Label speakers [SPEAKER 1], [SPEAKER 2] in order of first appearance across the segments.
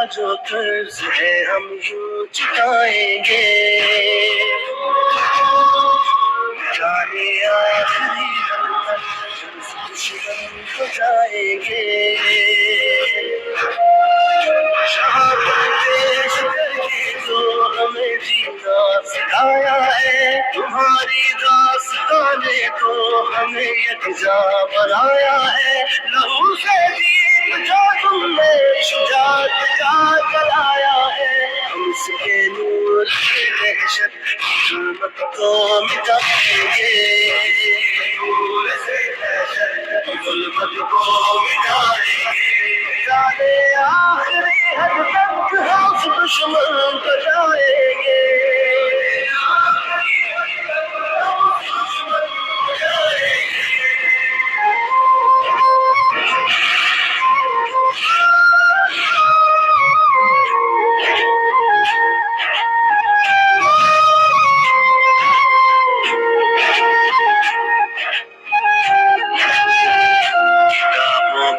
[SPEAKER 1] जो कर्ज है हम यूं चुकाएंगे, जाने आखिरी दम तक दुश्मन को जाएंगे। शहादत पेश करके जो हमें जीना सिखाया है, तुम्हारी दास्तान ने तो हमें यकजा बनाया है। लहू से जीत जो तुमने शुजात का जलाया है, हम इसके नूर की दहशत जुल्मत को मिटाएंगे, जुल्मत को मिटाएंगे। जाने आखिरी हद तक हम उस दुश्मन को जाएंगे।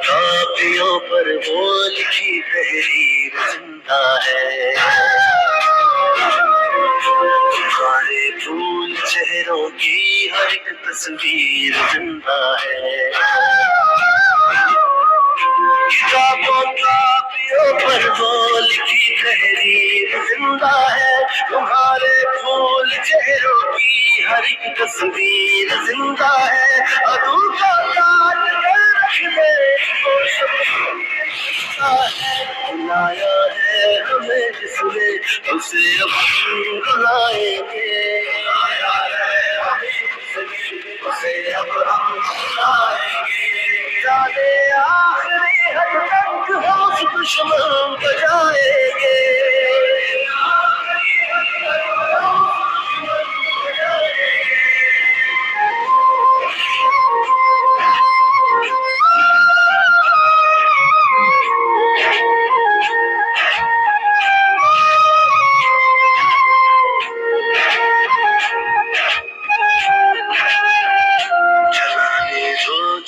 [SPEAKER 1] कापियों पर वो लिखी तहरीर जिंदा है, तुम्हारे फूल चेहरों की हर एक तस्वीर जिंदा है। किताबों कापियों पर वो लिखी तहरीर जिंदा है, तुम्हारे फूल चेहरों की हर एक तस्वीर जिंदा है। अदू का ताज बुलाया है हमें जिसने, उसे अब हम बुलाएंगे, उसे अब हम बुलाएंगे। जाने आखिरी हद तक हम उस दुश्मन को जाएंगे।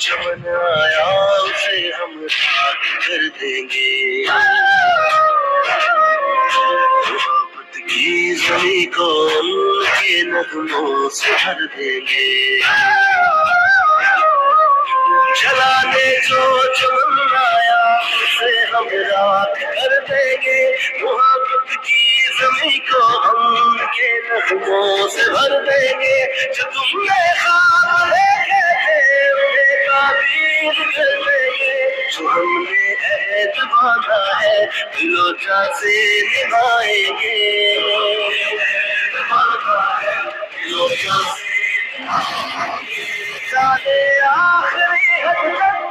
[SPEAKER 1] चमन आया उसे हम राख कर देंगे, मोहब्बत की ज़मीं को उनके नगमों से भर देंगे। जलाने जो चमन आया उसे हम राख कर देंगे, मोहब्बत की ज़मीं को उनके नगमों से भर देंगे। जो तुमने ख्वाब देखे थे ताबीर कर देंगे, जो हमने अहद बांधा है दिलों से निभाएंगे, दिलों से निभाएंगे। जाने आखिरी हद तक